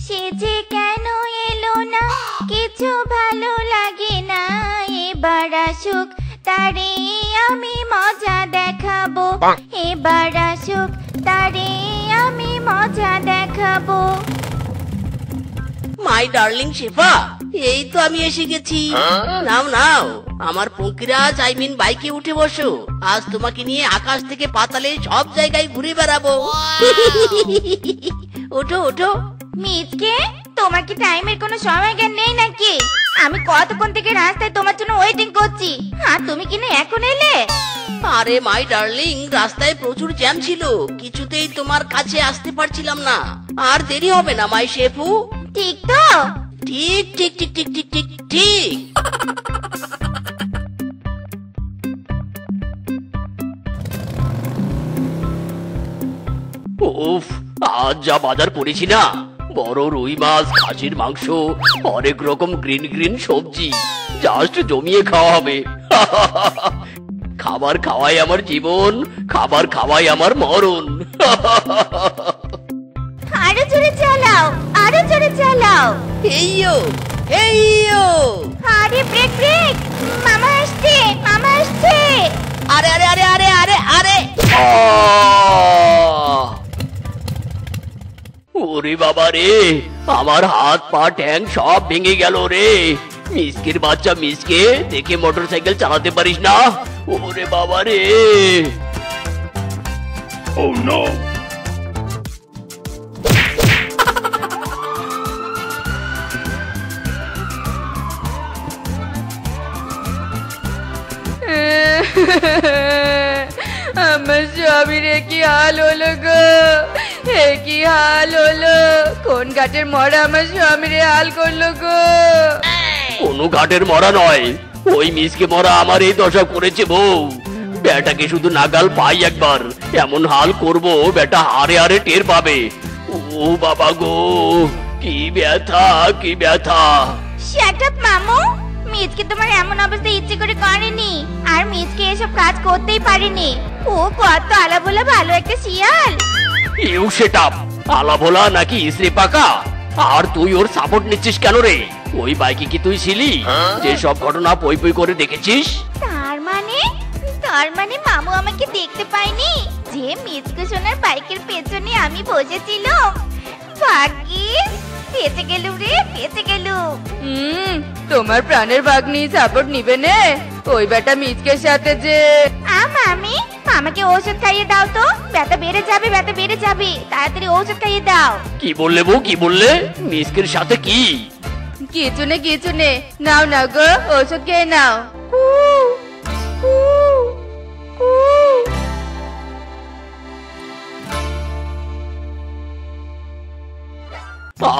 সে যে কেন এলো না, কিছু ভালো লাগে না। এবার আসুক তারে আমি মজা দেখাবো, এবার আসুক তারে আমি মজা দেখাবো। মাই ডার্লিং শেফা, এই তো আমি এসে গেছি। নাও নাও আমার পঙ্কিরাজ বাইকে উঠে বসো। আজ তোমাকে নিয়ে আকাশ থেকে পাতালে সব জায়গায় ঘুরে বেড়াবো। ওঠো ওঠো। মিচকে, তোমার কি টাইমের কোনো সময় জ্ঞান নেই নাকি? আমি কতক্ষণ থেকে রাস্তায় তোমার জন্য ওয়েটিং করছি, আর তুমি কিনা এখন এলে? আরে মাই ডার্লিং, রাস্তায় প্রচুর জ্যাম ছিল, কিছুতেই তোমার কাছে আসতে পারছিলাম না। আর দেরি হবে না মাই শেফু? ঠিক তো? ঠিক ঠিক ঠিক ঠিক ঠিক ঠিক ঠিক। উফ, আজ যা বাজার পড়েছি না, বড় রুই মাছ, খাসির মাংস, অনেক রকম গ্রিন গ্রিন সবজি, জাস্ট জমিয়ে খাওয়া হবে। খাবার খাওয়াই আমার জীবন, খাবার খাওয়াই আমার মরণ। আরো জোরে চালাও, আরো জোরে চালাও। এইয়ো এইয়ো। আরে ব্রেক ব্রেক, মামা আসছে, মামা আসছে। আরে আরে আরে আরে আরে আরে, ওরে বাবা রে, আমার হাত পা ঠ্যাং সব ভেঙে গেল রে। মিসকের বাচ্চা মিসকে, দেখে মোটরসাইকেল চালাতে পারিস না? ওরে বাবা রে। Oh no! আমার স্বামীর কি হাল হলো গো, কি হাল হলো? কোন ঘাটের মরা আমার স্বামীর হাল করলো গো? কোনো ঘাটের মরা নয়, ওই মিসকে মরা আমার এই দশা করেছে বউ। বেটাকে শুধু নাগাল পাই একবার, এমন হাল করবো বেটা হারে হারে টের পাবে। ও বাবা গো, কি ব্যথা কি ব্যথা। শাট আপ মামু, মিচকে তোমার এমন অবস্থা ইচ্ছে করে করেনি, আর মিচকে এসব কাজ করতেই পারেনি। ও কত আলাবোলা ভালো একটা শিয়াল। ইউ সেট আপ, আলাভোলা নাকি ইসরে পাকা? আর তুই ওর সাপোর্ট নিচ্ছিস কেন রে? ওই বাইকে কি তুই ছিলি যে সব ঘটনা পই পই করে দেখেছিস? তার মানে মামু আমাকে দেখতে পায়নি যে মিচকে সোনার বাইকের পেছনে আমি বসেছিলাম? ভাগ্যিস, বেঁচে গেল রে, বেঁচে গেল। তোমার প্রাণের ভাগ্নি সাপোর্ট নিবে নে ওই বেটা মিচকের সাথে যে। মামি, মামাকে ঔষধ খাইয়ে দাও তো, ব্যথা বেড়ে যাবে, ব্যথা বেড়ে যাবে, তাড়াতাড়ি ঔষধ খাইয়ে দাও। কি বললে বউ, কি বললে? মিসকের সাথে কি? কিছু নে, নাও না গো, ওষুধ খেয়ে নাও।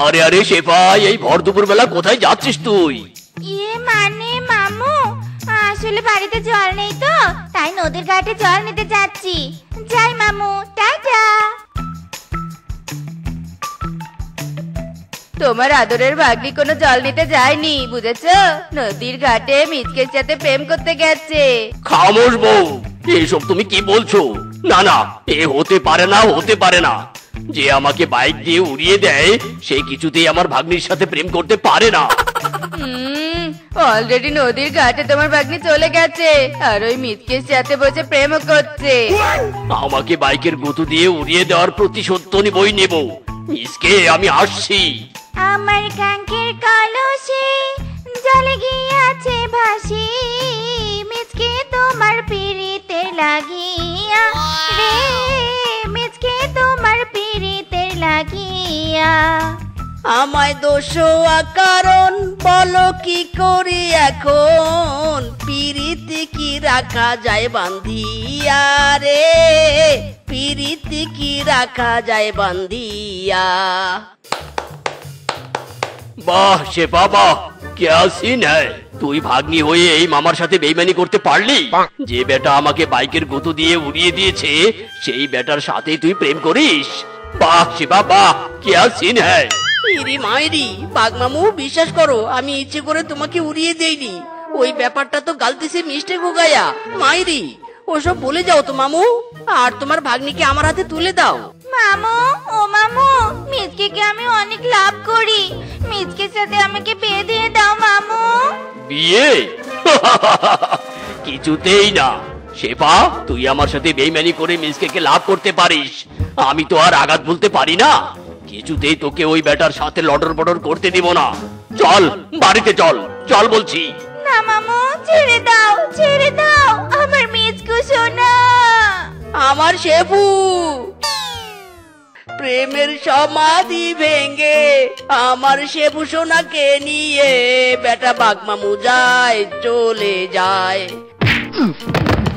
আরে আরে শেফা, এই ভর দুপুর বেলা কোথায় যাচ্ছিস তুই? মানে মামু, আসলে বাড়িতে জল নেই তো, তাই নদীর ঘাটে জল নিতে যাচ্ছি। যাই মামু, টাটা। তোমার আদরের ভাগ্নি কোনো জল নিতে যায়নি, বুঝেছো? নদীর ঘাটে মিচকের সাথে প্রেম করতে গেছে। খামোশ বউ, এসব তুমি কি বলছো? না না, এ হতে পারে না, হতে পারে না। যে আমাকে বাইক দিয়ে উড়িয়ে দেয় সে কিছুতেই আমার ভাগ্নির সাথে প্রেম করতে পারে না। অলরেডি নদীর ঘাটে তোমার ভাগ্নি চলে গেছে, আর ওই মিচকের সাথে বসে প্রেমও করছে। আমাকে বাইকের গুঁতো দিয়ে উড়িয়ে দেওয়ার প্রতিশোধ তো নিবই নেব। মিসকে, আমি আসছি। আমার কাঙ্ক্ষের কলসে জলে গিয়াছে ভাসি, মিচকে তোমার পিরিতে লাগিয়া রে, মিচকে তোমার পিরিতে লাগিয়া। আমায় দোষোয়া কারণ বলো কি করি এখন, পিরিতি কি রাখা যায় বান্ধিয়া রে, পিরিতি কি রাখা যায় বান্ধিয়া। বাহ সে বাবা, क्या सीन है? তুই ভাগ্নি হয়ে এই মামার সাথে বেইমানি করতে পারলি? যে বেটা আমাকে বাইকের গুঁতো দিয়ে উড়িয়ে দিয়েছে সেই বেটার সাথে তুই প্রেম করিস? বাহ শিবা বাহ, क्या सीन है? ইরি মাইরি, বাঘ মামু বিশ্বাস করো আমি ইচ্ছে করে তোমাকে উড়িয়ে দেইনি। ওই ব্যাপারটা তো গালতি সে মিস্টেক হো গায়া। মাইরি, ওসব বলে যাও তো মামু, আর তোমার ভাগ্নিকে আমার হাতে তুলে দাও। মামু, ও মামু, মিচকে আমি অনেক লাভ করি। মিচকের সাথে আমাকে বিয়ে দিয়ে দাও মামু। বিয়ে? কিছুতেই না। শেফা, তুই আমার সাথে বেইমানি করে মিসকে লাভ করতে পারিস, আমি তো আর আঘাত বলতে পারি না। কিছুতেই তোকে ওই ব্যাটার সাথে লটর পটর করতে দিব না। চল বাড়িতে চল, চল বলছি। না মামু, ছেড়ে দাও, ছেড়ে দাও আমার মিচকু সোনা। আমার শেফু প্রেমের সমাধি ভেঙে আমার শেফু সোনাকে নিয়ে বেটা বাঘমামু যায়, চলে যায়।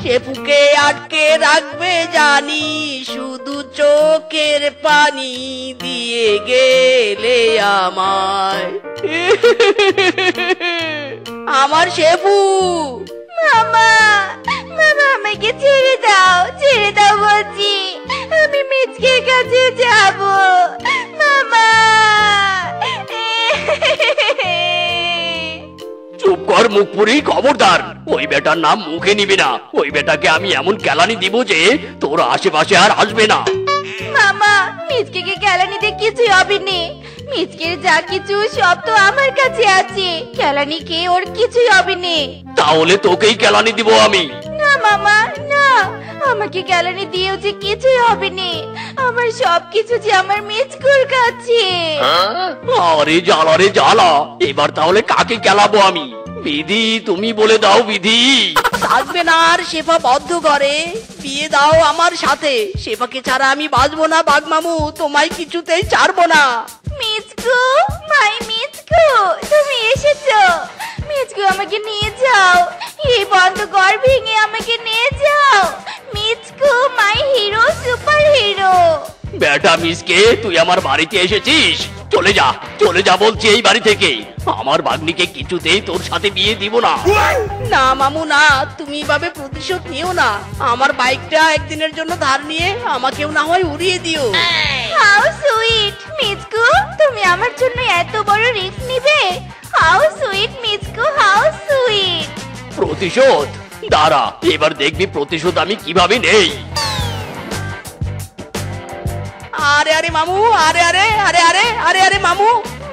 শেফুকে আটকে রাখবে জানি, শুধু চোখের পানি দিয়ে গেলে আমায়। আমার শেফু। মামা, মামা আমাকে ছেড়ে দাও, ছেড়ে দাও বলছি, আমি মিচকের কাছে যাব। মামা। চুপ কর মুখপুরি, খবরদার ওই বেটার নাম মুখে নিবি না। ওই বেটাকে আমি এমন কেলানি দিব যে তোর আশেপাশে আর আসবে না। মামা, মিচকে কেলানিতে কিছুই হবে না। মিচকের যা কিছু সব তো আমার কাছে আছে, কেলানি কে ওর কিছুই হবে না। তাহলে তোকেই কেলানি দিব আমি। না মামা, না, আমাকে কেলানি দিয়েও যে কিছুই হবে না। আমার সবকিছু যে আমার মিচকুর কাছে। আরে জ্বালা রে জ্বালা, এবার তাহলে কাকে কেলাবো আমি? বিধি, তুমি বলে দাও বিধি। থাকবে না আর শেফা বদ্ধ করে, বিয়ে দাও আমার সাথে। শেফাকে ছাড়া আমি বাঁচবো না বাঘমামু, তোমায় কিছুতেই ছাড়বো না। মিচকু, মাই মিচকু, তুমি এসেছো। মিচকু, আমাকে নিয়ে যাও, এই বন্ধ ঘর ভেঙে আমাকে নিয়ে যাও। মিচকু, মাই হিরো, সুপার হিরো। বেটা মিসকে, তুই আমার বাড়িতে এসেছিস, চলে যা, চলে যা বলছি এই বাড়ি থেকে। আমার ভাগ্নিকে কিছুতেই তোর সাথে বিয়ে দিব না। না মামু না, তুমি এভাবে প্রতিশোধ নিও না। আমার বাইকটা একদিনের জন্য ধার নিয়ে আমাকেও না হয় উড়িয়ে দিও। হাউ সুইট মিচকু, তুমি আমার জন্য এত বড় রিস্ক নিবে? How sweet Michku, how sweet. প্রতিশোধ? দাঁড়া, এবার দেখবি প্রতিশোধ আমি কিভাবে নেই। আরে আরে মামু, আরে আরে আরে আরে আরে আরে মামু।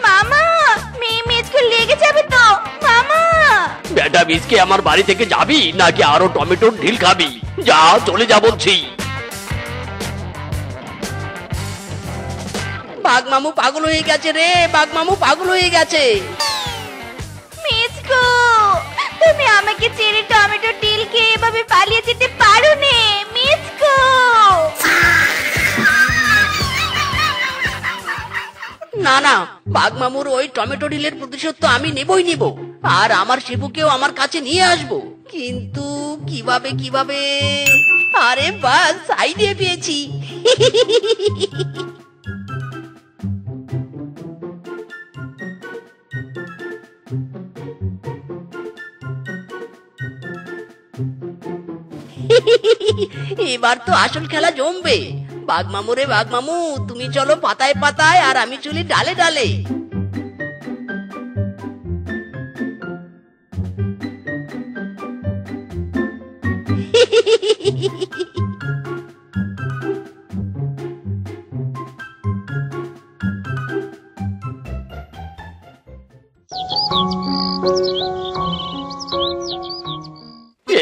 মামা, মিচকু লেগে যাবে তো মামা। বেটা মিসকে, আমার বাড়ি থেকে যাবি নাকি আরো টমেটোর ঢিল খাবি? যা, চলে যা বলছি। বাঘমামু পাগল হয়ে গেছে রে, বাঘমামু পাগল হয়ে গেছে। মিচকু, তুমি আমাকে ছেড়ে টমেটো টিল খেয়ে এভাবে পালিয়ে যেতে পারো না মিচকু। না না, বাঘমামুর ওই টমেটো ঢিলের প্রতিশোধ তো আমি নেবই নিব, আর আমার শিবুকেও আমার কাছে নিয়ে আসব। কিন্তু কিভাবে কিভাবে? আরে বাস, আইডিয়া পেয়েছি। এবার তো আসল খেলা জমবে। বাঘমামু রে বাঘমামু, তুমি চলো পাতায় পাতায় আর আমি চলি ডালে ডালে।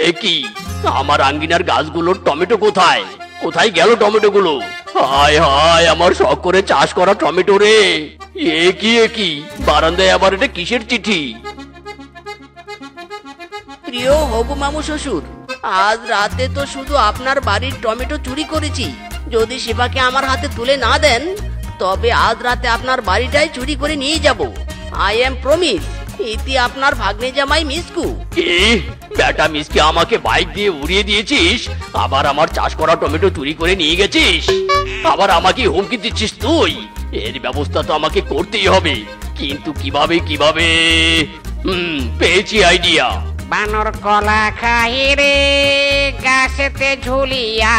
এ কি, আমার আঙ্গিনার গাছগুলোর টমেটো কোথায়? কোথায় গেল টমেটো গুলো? হায় হায়, আমার শখ করে চাষ করা টমেটো রে। এ কি বারান্দায় আবার এটা কিসের চিঠি? প্রিয় হবু মামু শ্বশুর, আজ রাতে তো শুধু আপনার বাড়ির টমেটো চুরি করেছি। যদি শিবাকে আমার হাতে তুলে না দেন, তবে আজ রাতে আপনার বাড়িটাই চুরি করে নিয়ে যাব। I am promise. ইতি আপনার ভাগ্নে জামাই মিসকু। কি, বেটা মিসকে আমাকে বাইক দিয়ে উড়িয়ে দিয়েছিস, আবার আমার চাষ করা টমেটো চুরি করে নিয়ে গেছিস, আবার আমাকে হুমকি দিচ্ছিস তুই? এর ব্যবস্থা তো আমাকে করতেই হবে, কিন্তু কিভাবে কিভাবে? পেয়েছি আইডিয়া। বানর কলা খাই রে গাছেতে ঝুলিয়া,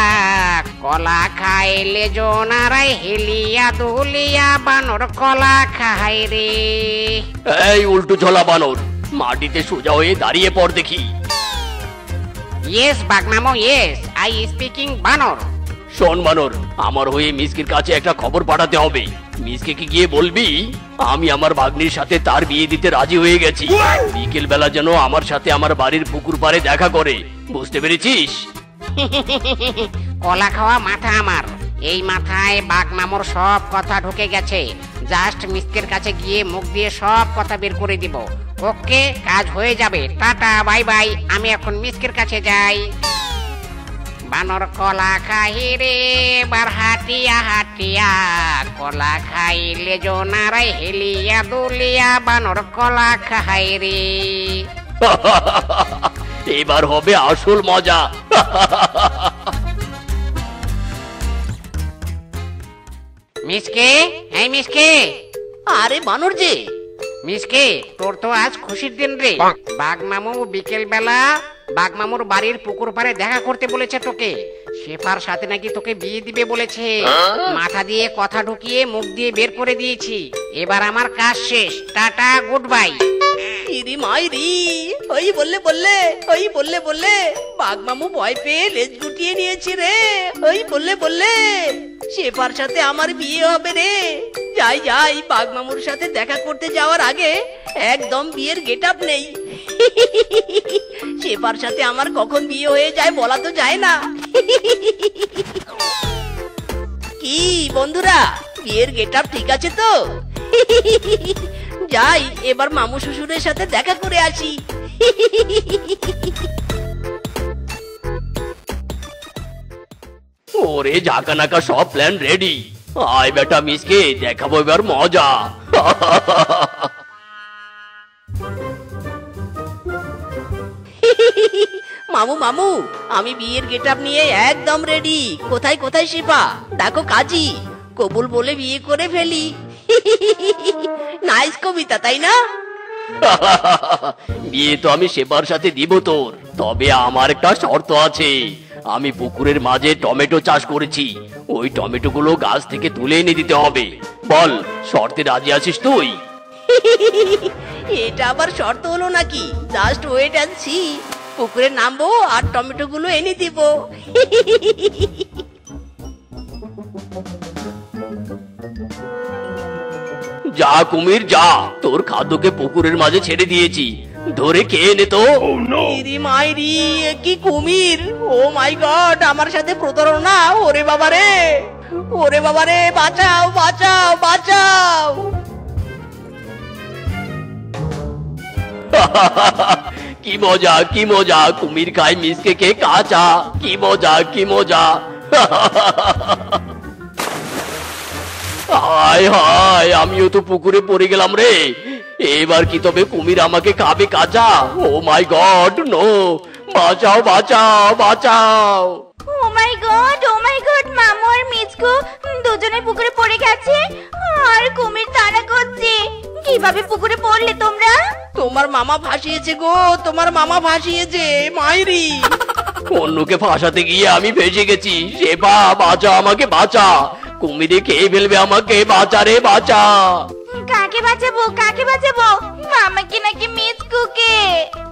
কলা খাইলে জোনারাই হেলিয়া দুলিয়া, বানর কলা খাই রে। এই উল্টো ঝোলা বানর, মাটিতে সোজা হয়ে দাঁড়িয়ে পড় দেখি। ইয়েস বাঘমামু, ইয়েস, আই স্পিকিং বানর। শোন বানর, আমার হয়ে মিসকের কাছে একটা খবর পাঠাতে হবে। মিসকে কি গিয়ে বলবি আমি আমার ভাগ্নির সাথে তার বিয়ে দিতে রাজি হয়ে গেছি। বিকেল বেলা যেন আমার সাথে আমার বাড়ির পুকুর পাড়ে দেখা করে, বুঝতে পেরেছিস? কলা খাওয়া মাথা আমার, এই মাথায় বাঘ মামুর সব কথা ঢুকে গেছে। জাস্ট মিসকের কাছে গিয়ে মুখ দিয়ে সব কথা বের করে দিব। ওকে, কাজ হয়ে যাবে। Tata, bye bye. আমি এখন মিসকের কাছে যাই। বানর কলা খাই রে বার হাটিয়া হাটিয়া, কলা খাইলে জোনারাই হেলিয়া দুলিয়া, বানর কলা খাই রে। এবার হবে আসল মজা। মিসকে, এই মিসকে। আরে বানর যে। মিসকে, তোর তো আজ খুশির দিন রে। বাঘ মামু বিকেল বেলা বাঘ মামুর বাড়ির পুকুর পাড়ে দেখা করতে বলেছে তোকে। শেফার সাথে নাকি তোকে বিয়ে দিবে বলেছে। মাথা দিয়ে কথা ঢুকিয়ে মুখ দিয়ে বের করে দিয়েছি। এবার আমার কাজ শেষ। Tata, good bye. ইরি মাইরি, ওই বললে বাঘ মামু ভয় পেয়ে লেজ গুটিয়ে নিয়েছি রে। ওই বললে শেফার সাথে আমার বিয়ে হবে রে। যাই বাঘ মামুর সাথে দেখা করতে যাওয়ার আগে একদম বিয়ের গেটআপ নেই। শেফার সাথে আমার কখন বিয়ে হয়ে যায় বলা তো যায় না। কি বন্ধুরা, বিয়ের গেটআপ ঠিক আছে তো? যাই এবার মামু শ্বশুরের সাথে দেখা করে আসি। ওরে ঝাঁকানাকা সব প্ল্যান রেডি। আয় বেটা মিসকে, দেখাবো এবার মজা। মামু আমি বিয়ের গেটআপ নিয়ে একদম রেডি। কোথায় শেফা? দেখো কাজী, কবুল বলে বিয়ে করে ফেলি। নাইস কবিতা, তাই না? বিয়ে তো আমি শেফার সাথে দিব তোর, তবে আমার একটা শর্ত আছে। আমি পুকুরের মাঝে টমেটো চাষ করেছি, ওই টমেটো গুলো গাছ থেকে তুলে এনে দিতে হবে। বল, শর্তে রাজি আছিস তুই? এটা আবার শর্ত হলো নাকি? Just wait and see. পুকুরে নামবো আর টমেটো গুলো এনে দিব। যা কুমির যা, তোর খাদ্যকে পুকুরের মাঝে ছেড়ে দিয়েছি, ধরে খেয়ে নে তো। ইরি মাইরি, কি কুমির! ও মাই গড, আমার সাথে প্রতারণা! ওরে বাবারে, বাঁচাও! কি মজা, কুমির খায় মিসকে কে কাঁচা। কি মজা। হায়, আমিও তো পুকুরে পড়ে গেলাম রে। এবার কি তবে কুমির আমাকে খাবে কাঁচা? ও মাই গড, নো! বাঁচাও! ও মাই গড, মামু আর মিচকু দুজনে পুকুরে পড়ে গেছে আর কুমির তাড়া করছে। কিভাবে পুকুরে পড়লে তোমরা? তোমার মামা ভাসিয়েছে গো, মাইরি। অন্যকে ফাঁসাতে গিয়ে আমি ফেসে গেছি। শেফা, বাঁচা, আমাকে বাঁচা, কুমিরে খেয়ে ফেলবে আমাকে। বাঁচা। কাকে বাঁচাবো? মামাকে নাকি মিচকুকে?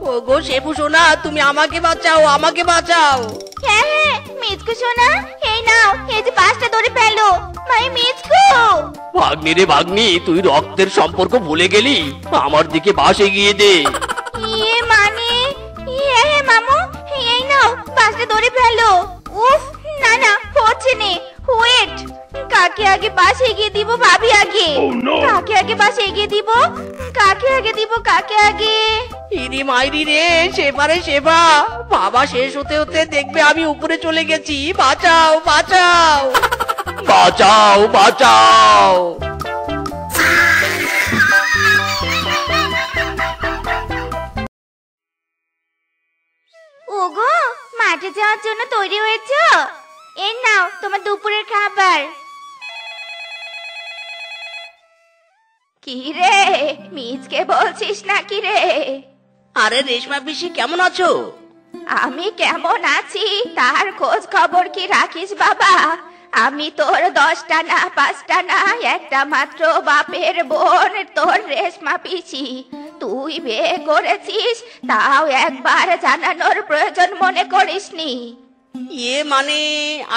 ও গো শেফু সোনা, তুমি আমাকে বাঁচাও। হ্যাঁ, মিচকু সোনা, এই নাও, এই যে বাসটা ধরে ফেলো। মাই মিচকু! ভাগ্নি, তুই রক্তের সম্পর্ক ভুলে গেলি? আমার দিকে বাস এগিয়ে দে। মানে হ্যাঁ মামু, এই নাও, বাসটা ধরে ফেলো। উফ, না হচ্ছে নে। ওয়েট, কাকে আগে বাস এগিয়ে দিব? ভাবি আগে। কাকে আগে বাস এগিয়ে দিব? কাকে আগে? ইরি মাইরি রে, শেফা, বাবা শেষ হতে দেখবে আমি উপরে চলে গেছি। বাঁচাও! ওগো, মাঠে যাওয়ার জন্য তৈরি হয়েছো? এই নাও তোমার দুপুরের খাবার। কি রে, মিচকে বলছিস নাকি রে? আরে রেশমা পিসি, কেমন আছো? আমি কেমন আছি তার খোঁজ খবর কি রাখিস বাবা? আমি তোর 10টা না 5টা না, একটা মাত্র বাপের বোন, তোর রেশমা পিসি। তুই বিয়ে করেছিস, তাও একবার জানানোর প্রয়োজন মনে করিসনি। মানে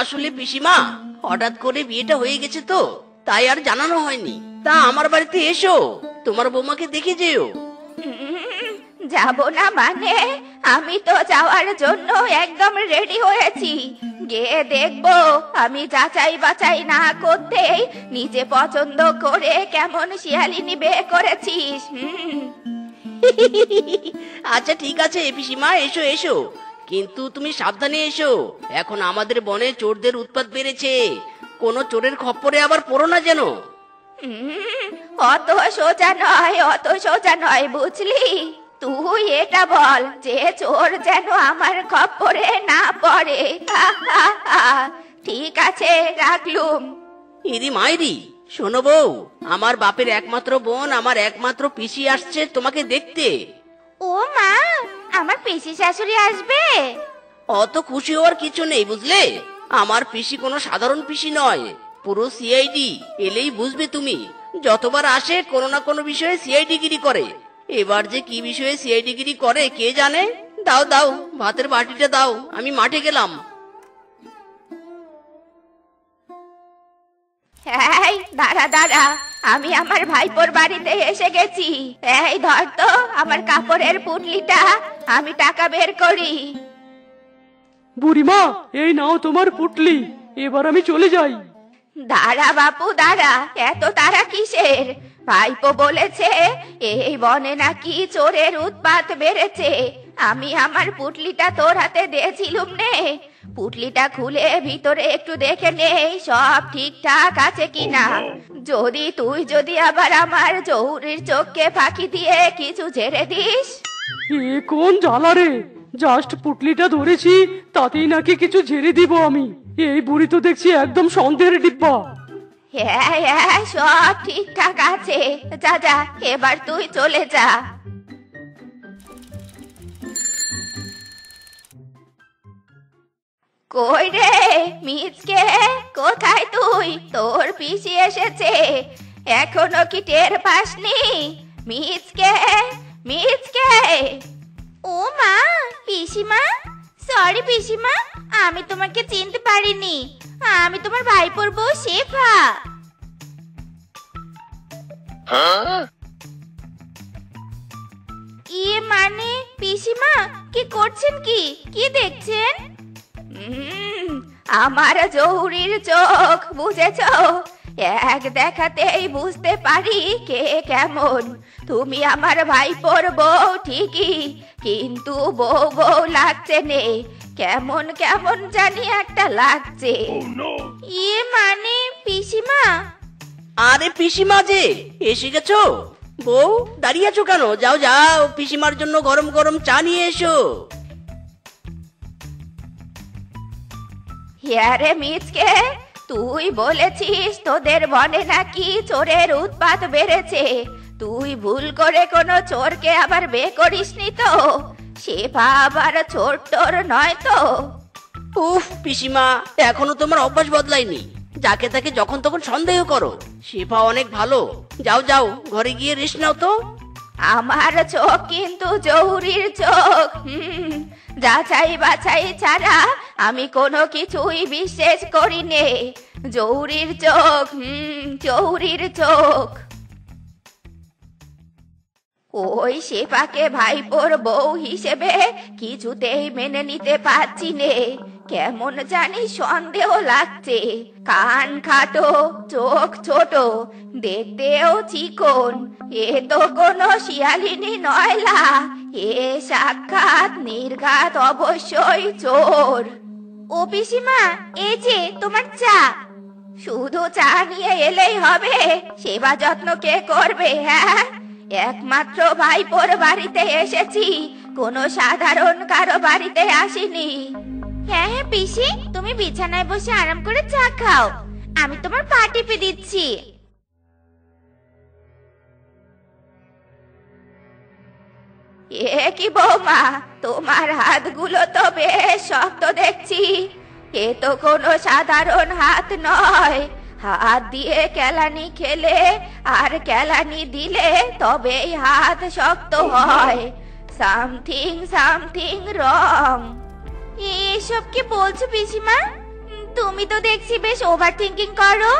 আসলে পিসিমা, হঠাৎ করে বিয়েটা হয়ে গেছে তো, তাই আর জানানো হয়নি। তা আমার বাড়িতে এসো, তোমার বৌমাকে দেখে যেও। যাব না মানে? আমি তো যাওয়ার জন্য একদম রেডি হয়েছি। গিয়ে দেখবো আমি যাচাই বাছাই না করতেই নিজে পছন্দ করে কেমন শিয়ালিনী বিয়ে করেছিস। আচ্ছা ঠিক আছে পিসিমা, এসো এসো, কিন্তু তুমি সাবধানে এসো। এখন আমাদের বনে চোরদের উৎপাত বেড়েছে, কোনো চোরের খপ্পরে আবার পড়ো না যেন। অত সোজা নয়, অত সোজা নয়, বুঝলি? তুই এটা বল যে চোর যেন আমার খপ্পরে না পড়ে। ঠিক আছে, রাখলুম। ইরি মাইরি, শোনো বউ, আমার বাপের একমাত্র বোন, আমার একমাত্র পিসি আসছে তোমাকে দেখতে। ও মা, আমার পিসি শাশুড়ি আসবে? অত খুশি হওয়ার কিছু নেই, বুঝলে? আমার পিসি কোনো সাধারণ পিসি নয়, পুরো সিআইডি। এলেই বুঝবে তুমি। যতবার আসে কোনো না কোনো বিষয়ে সিআইডি গিরি করে। এবার যে কি বিষয়ে সিআইডি গিরি করে কে জানে। দাও দাও, ভাতের বাটিটা দাও, আমি মাঠে গেলাম। এই দাঁড়া দাঁড়া, আমি আমার ভাইপোর বাড়িতে এসে গেছি। এই ধর তো আমার কাপড়ের পুটলিটা, আমি টাকা বের করি। বুড়িমা, এই নাও তোমার পুটলি, এবার আমি চলে যাই। দাঁড়া বাপু দাঁড়া, এত তারা কিসের? ভাইপো বলেছে এই বনে নাকি চোরের উৎপাত বেড়েছে। আমি আমার পুটলিটা তোর হাতে দিয়েছিলুম নে। পুটলিটা খুলে ভিতরে একটু দেখে নে সব ঠিকঠাক আছে কিনা। যদি আবার আমার জহুরির চোখকে ফাঁকি দিয়ে কিছু ঝেড়ে দিস। এ কোন জ্বালা রে! জাস্ট পুটলিটা ধরেছি, তাতেই নাকি কিছু ঝেড়ে দিব আমি? এই বুড়ি তো দেখছি একদম সন্দেহের ডিব্বা। হ্যাঁ হ্যাঁ, সব ঠিকঠাক আছে। যা যা, এবার তুই চলে যা। কই রে মিচকে, কোথায় তুই? তোর পিসি এসেছে, এখনো কি টের পাসনি? মিচকে, মিচকে। ও মা, পিসিমা, সরি পিসিমা, আমি তোমাকে চিনতে পারিনি। আমি তোমার ভাইপোর বউ শেফা। মানে পিসিমা, কি করছেন? কি দেখছেন? আমার জহুরির চোখ, বুঝেছো? এক দেখাতেই বুঝতে পারি কে কেমন। তুমি আমার ভাইপোর বউ ঠিকই, কিন্তু বউ বউ লাগছে নে, কেমন কেমন জানি একটা লাগছে। মানে পিসিমা। আরে পিসিমা যে এসে গেছো? বউ দাঁড়িয়ে আছো কেন? যাও যাও, পিসিমার জন্য গরম গরম চা নিয়ে এসো। রে মিচকে, তুই বলেছিস তোদের বনে নাকি চোরের উৎপাত বেড়েছে। তুই ভুল করে কোনো চোরকে আবার বিয়ে করিসনি তো? শেফা আবার চোর টোর নয় তো? উফ পিসিমা, এখনো তোমার অভ্যাস বদলায়নি। যাকে তাকে যখন তখন সন্দেহ করো। শেফা অনেক ভালো। যাও যাও, ঘরে গিয়ে রেস্ট নাও তো। আমার চোখ কিন্তু জহুরির চোখ। যাচাই বাছাই ছাড়া আমি কোনো কিছুই বিশ্বাস করি নে। জহুরির চোখ, জহুরির চোখ। ওই শেফাকে ভাইপোর বউ হিসেবে কিছুতেই মেনে নিতে পারছি নে। কেমন জানি সন্দেহ লাগছে। কান খাটো, চোখ ছোট, দেখতেও চিকন। এ তো কোনো শিয়ালিনী নয়লা, এ সাক্ষাৎ নির্ঘাত অবশ্যই চোর। ও পিসিমা, এই যে তোমার চা। শুধু চা নিয়ে এলেই হবে? সেবা যত্ন কে করবে? হ্যাঁ, একমাত্র ভাইপোর বাড়িতে এসেছি, কোনো সাধারণ কারো বাড়িতে আসিনি। হ্যাঁ হ্যাঁ পিসি, তুমি বিছানায় বসে আরাম করে চা খাও, আমি তোমার পা টিপে দিচ্ছি। এ কি বৌমা, তোমার হাতগুলো তো বেশ শক্ত দেখছি। এ তো কোনো সাধারণ হাত নয়। হাত দিয়ে কেলানি খেলে আর কেলানি দিলে তবেই হাত শক্ত হয়। Something something wrong. এসব কি বলছো পিসিমা? তুমি তো দেখছি বেশ ওভার থিঙ্কিং করো।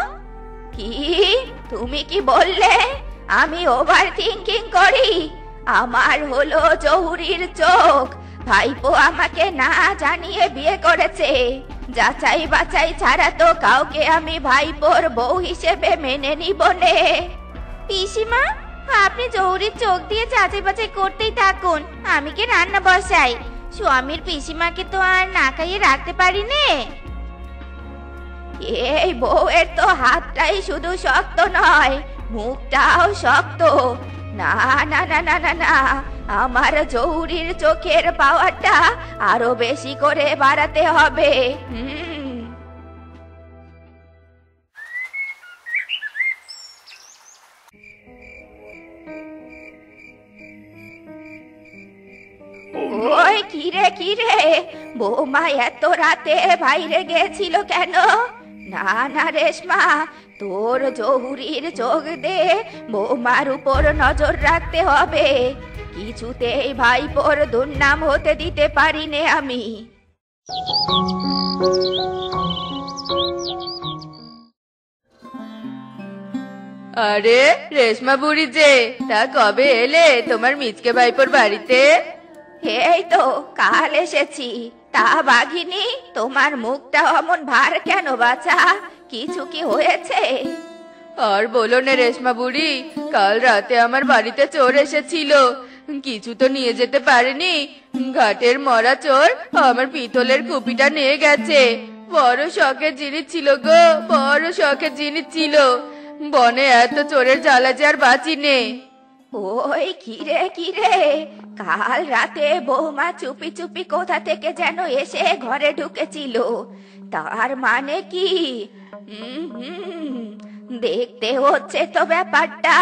কি? তুমি কি বললে আমি ওভার থিঙ্কিং করি? আমার হলো জহুরির চোখ। ভাইপো আমাকে না জানিয়ে বিয়ে করেছে। যাচাই বাছাই ছাড়া তো কাউকে আমি ভাইপোর বউ হিসেবে মেনে নিব নে। পিসিমা, আপনি জহুরির চোখ দিয়ে যাচাই বাছাই করতেই থাকুন, আমি কি রান্না বসাই। স্বামীর পিসিমাকে তো আর না খাইয়ে রাখতে পারি নে। এই বউয়ের তো হাতটাই শুধু শক্ত নয়, মুখটাও শক্ত। না না না না না না, আমার জহুরির চোখের পাওয়ারটা আরো বেশি করে বাড়াতে হবে। ওই কিরে কিরে, বৌমা এত রাতে বাইরে গেছিল কেন? না না রেশমা, তোর জহুরির চোখ দে বৌমার উপর নজর রাখতে হবে। কিছুতেই ভাইপোর দুর্নাম হতে দিতে পারি নে আমি। আরে রেশমা বুড়ি যে, তা কবে এলে তোমার মিচকে ভাইপোর বাড়িতে? এই তো কাল এসেছি। তা বাঘিনী, তোমার মুখটা অমন ভার কেন বাছা? কিছু কি হয়েছে? আর বলো না রেশমা বুড়ি, কাল রাতে আমার বাড়িতে চোর এসেছিল। কিছু তো নিয়ে যেতে পারেনি। ঘাটের মরা চোর আমার পিতলের কুপিটা নিয়ে গেছে। বড় শখের জিনিস ছিল গো, বড় শখের জিনিস ছিল। বনে এত চোরের জ্বালা যে আর বাঁচি নে। ওই কিরে কিরে, কাল রাতে বৌমা চুপি চুপি কোথা থেকে যেন এসে ঘরে ঢুকেছিল। তার মানে কি? দেখতে হচ্ছে তো ব্যাপারটা।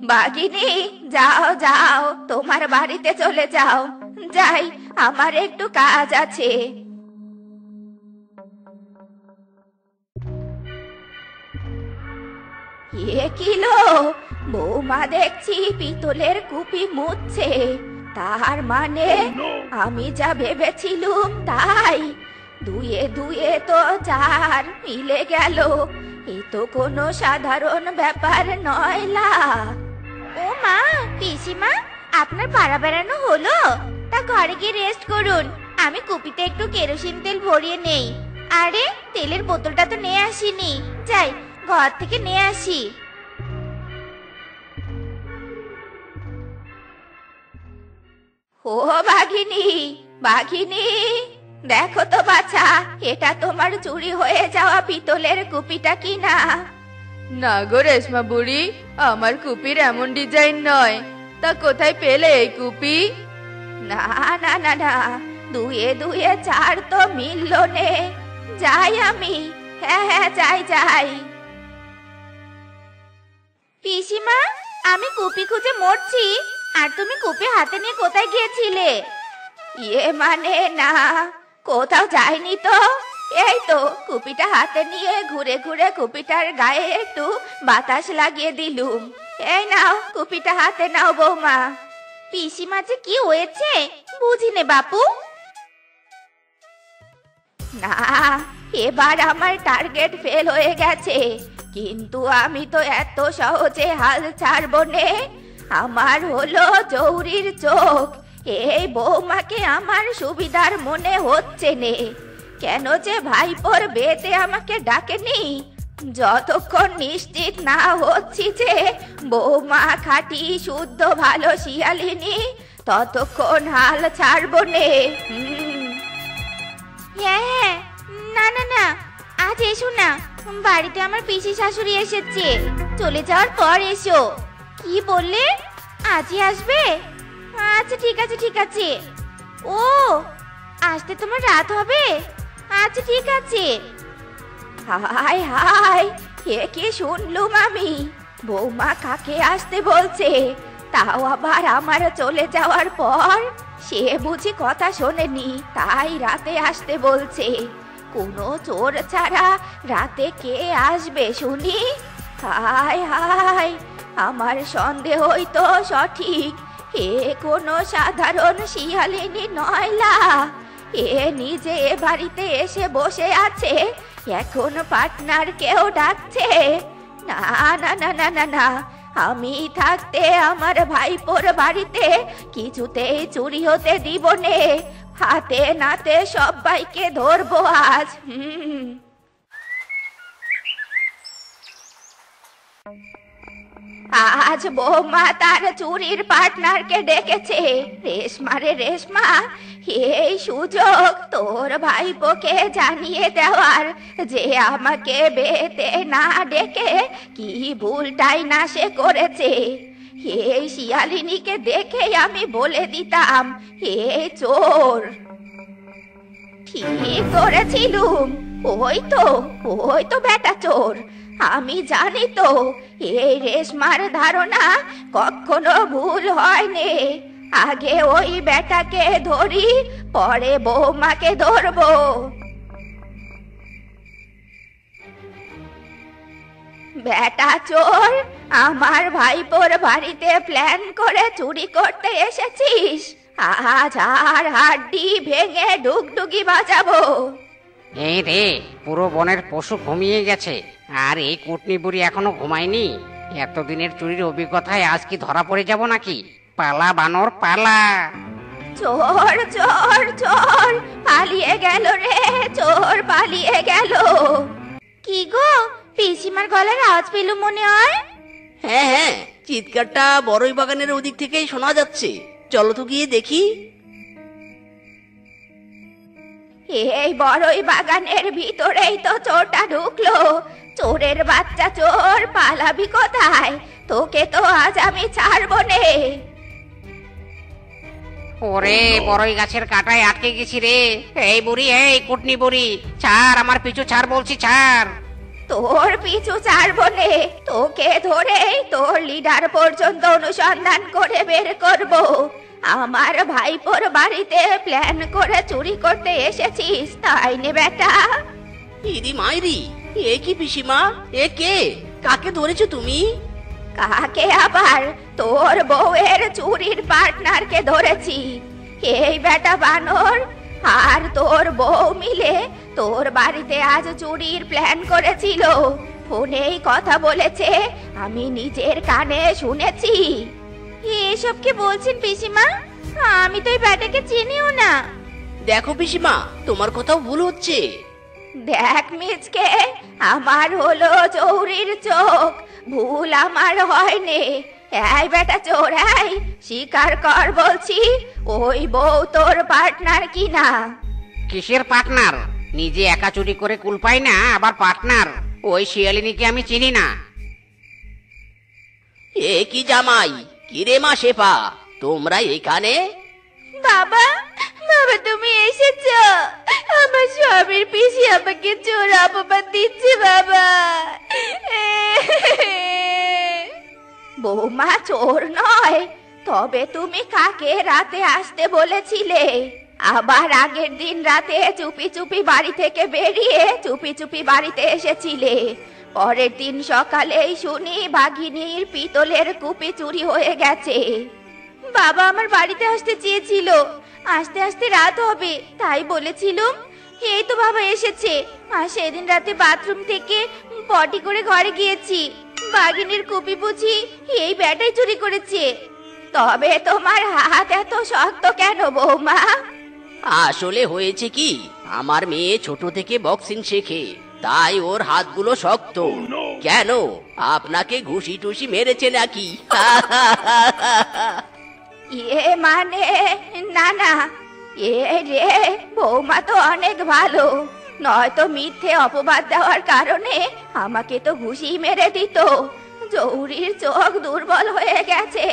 বাঘিনী, যাও যাও, তোমার বাড়িতে চলে যাও। যাই, আমার একটু কাজ আছে। এ কিলো, বৌমা দেখছি পিতলের কুপি মুছছে। তার মানে আমি যা ভেবেছিলুম তাই। দুয়ে দুয়ে তো চার মিলে গেল। এ তো কোনো সাধারণ ব্যাপার নয় লা। ও মা, পিসিমা, আপনার পাড়া বেড়ানো হলো? তা ঘরে গিয়ে রেস্ট করুন, আমি কুপিতে একটু কেরোসিন তেল ভরিয়ে নেই। আরে, তেলের বোতলটা তো নিয়ে আসিনি। যাই, ঘর থেকে নিয়ে আসি। ও বাঘিনী, বাঘিনী, দেখো তো বাছা, এটা তোমার চুরি হয়ে যাওয়া পিতলের কুপিটা কি না? না গো রেশমা বুড়ি, আমার কুপির এমন ডিজাইন নয়। তা কোথায় পেলে এই কুপি? না না না না, দুয়ে দুয়ে চার তো মিলল নে। যাই আমি। হ্যাঁ হ্যাঁ, যাই যাই। পিসিমা, আমি কুপি খুঁজে মরছি, আর তুমি কুপি হাতে নিয়ে কোথায় গিয়েছিলে? ইয়ে মানে না, কোথাও যাইনি তো। এই তো কুপিটা হাতে নিয়ে ঘুরে ঘুরে কুপিটার গায়ে একটু বাতাস লাগিয়ে দিলুম। এই নাও, কুপিটা হাতে নাও বৌমা। পিসিমা যে কি হয়েছে বুঝিনে বাপু। না, এবার আমার টার্গেট ফেল হয়ে গেছে। কিন্তু আমি তো এত সহজে হাল ছাড়বো নে। আমার হলো জহুরির চোখ। এই বৌমাকে আমার সুবিধার মনে হচ্ছে নে। কেন যে ভাইপোর বিয়েতে আমাকে ডাকেনি? যতক্ষণ নিশ্চিত না হচ্ছি যে বৌমা খাঁটি শুদ্ধ ভালো শিয়ালিনী, ততক্ষণ হাল ছাড়বো নে। হ্যাঁ, না না না, আজ এসো না। বাড়িতে আমার পিসি শাশুড়ি এসেছে। চলে যাওয়ার পর এসো। কি বললে? আজই আসবে? আচ্ছা ঠিক আছে ঠিক আছে। ও, আসতে তোমার রাত হবে? আচ্ছা ঠিক আছে। হাই হাই, কে কি শুনলুম আমি? বৌমা কাকে আসতে বলছে, তাও আবার আমার চলে যাওয়ার পর? সে বুঝি কথা শোনেনি, তাই রাতে আসতে বলছে। কোনো চোর ছাড়া রাতে কে আসবে শুনি? হাই হাই, আমার সন্দেহই তো সঠিক। এ কোনো সাধারণ শিয়ালিনী নয়লা। এ নিজে এ বাড়িতে এসে বসে আছে, এখন পার্টনার কেউ ডাকছে? না না না না না না, আমি থাকতে আমার ভাইপোর বাড়িতে কিছুতেই চুরি হতে দিব নে। হাতে নাতে সবাইকে ধরবো আজ। আজ বৌমা তার চুরির পার্টনারকে ডেকেছে। রেশমা রে রেশমা, এই সুযোগ তোর ভাইপোকে জানিয়ে দেওয়ার যে আমাকে বেতে না ডেকে কি ভুলটাই না সে করেছে। এই শিয়ালিনীকে দেখেই আমি বলে দিতাম এ চোর। ঠিক করেছিলুম, ওই তো বেটা চোর। আমি জানি তো এই রেশমার ধারণা কখনো ভুল হয়নি। আগে ওই বেটাকে ধরি, পরে বৌমাকে ধরবো। বেটা চোর, আমার ভাইপোর বাড়িতে প্ল্যান করে চুরি করতে এসেছিস। আজ আর হাড্ডি ভেঙে ডুগডুগি বাজাবো। এই রে, পুরো বনের পশু ঘুমিয়ে গেছে, আর এই কুটনি বুড়ি এখনো ঘুমায়নি। এতদিনের চুরির অভিজ্ঞতায় আজ কি ধরা পড়ে যাব নাকি? পালা বানর পালা। চোর চোর চোর পালিয়ে গেল রে, চোর পালিয়ে গেল। কি গো, পিসিমার গলার আওয়াজ পেলু মনে হয়? হ্যাঁ হ্যাঁ, চিৎকারটা বড়ই বাগানের ওদিক থেকেই শোনা যাচ্ছে। চলো তো গিয়ে দেখি। এই বড়ই বাগানের ভিতরেই তো চোরটা ঢুকলো। চোরের বাচ্চা চোর, পালাবি কোথায়? তোকে তো আজ আমি ছাড়বো নে। ওরে, বড়ই গাছের কাঁটায় আটকে গেছি রে। এই বুড়ি, এই কুটনি বুড়ি, ছাড়, আমার পিছু ছাড় বলছি, ছাড়। তোর পিছু ছাড়বো নে, তোকে ধরে তোর লিডার পর্যন্ত অনুসন্ধান করে বের করব। আমার ভাইপোর বাড়িতে প্ল্যান করে চুরি করতে এসেছিস, তাই নে বেটা? ইরি মাইরি, এ কি পিসিমা? এ কে? কাকে ধরেছো তুমি? কাকে আবার? তোর বউয়ের চুরির পার্টনারকে ধরেছি। এই বেটা বানর আর তোর বউ মিলে তোর বাড়িতে আজ চুরির প্ল্যান করেছিল। ফোনেই কথা বলেছে, আমি নিজের কানে শুনেছি। এসব কি বলছেন পিসিমা? আমি তো এই বেটাকে চিনিও না। দেখো পিসিমা, তোমার কথাও ভুল হচ্ছে। দেখ মিচকে, আমার হলো চৌরির চোখ, ভুল আমার হয়নি। এই বেটা চোর, এই স্বীকার কর বলছি, ওই বউ তোর পার্টনার কিনা? কিসের পার্টনার? নিজে একা চুরি করে কুল পাই না, আবার পার্টনার? ওই শিয়ালিনীকে আমি চিনি না। এ কি জামাই, কিরে মা শেফা, তোমরা এখানে? বাবা, বাবা তুমি এসেছো? আমার স্বামীর পিসি আমাকে চোর অপবাদ দিচ্ছে বাবা। বৌমা চোর নয়, তবে তুমি কাকে রাতে আসতে বলেছিলে? আবার আগের দিন রাতে চুপি চুপি বাড়ি থেকে বেরিয়ে চুপি চুপি বাড়িতে এসেছিলে। পরের দিন সকালেই শুনি বাঘিনীর পিতলের কুপি চুরি হয়ে গেছে। বাবা আমার বাড়িতে আসতে চেয়েছিল, আসতে আসতে রাত হবে তাই বলেছিলাম। এই তো বাবা এসেছে। আর সেদিন রাতে বাথরুম থেকে পটি করে ঘরে গিয়েছি, বাঘিনীর কুপি বুঝি এই ব্যাটাই চুরি করেছে। তবে তোমার হাত এত শক্ত কেন বৌমা? আসলে হয়েছে কি, আমার মেয়ে ছোট থেকে বক্সিং শেখে, তাই ওর হাতগুলো শক্ত। কেন, আপনাকে ঘুষি টুসি মেরেছে নাকি? মানে না না, রে বৌমা তো অনেক ভালো, নয়তো মিথ্যে অপবাদ দেওয়ার কারণে আমাকে তো ঘুষি মেরে দিত। জৌরির চোখ দুর্বল হয়ে গেছে,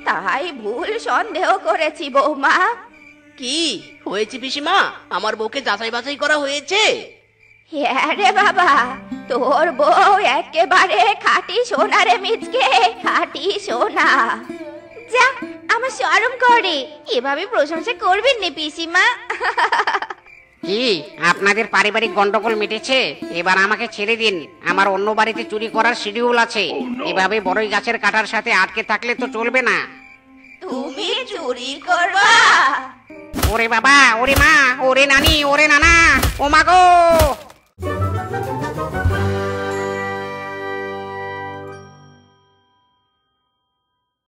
তাই ভুল সন্দেহ করেছি বৌমা। কি হয়েছে পিসিমা? আমার বউকে যাচাই বাছাই করা হয়েছে? হ্যাঁ রে বাবা, তোর বউ একেবারে খাঁটি সোনা রে মিচকে, খাঁটি সোনা। যা, আমার শরম করে, এভাবে প্রশংসা করবেন না পিসিমা। কি আপনাদের পারিবারিক গন্ডগোল মিটেছে? এবার আমাকে ছেড়ে দিন, আমার অন্য বাড়িতে চুরি করার শিডিউল আছে। এভাবে বড়ই গাছের কাটার সাথে আটকে থাকলে তো চলবে না। তুমি চুরি করবা? ওরে বাবা, ওরে মা, ওরে নানি, ওরে নানা, ও মা গো!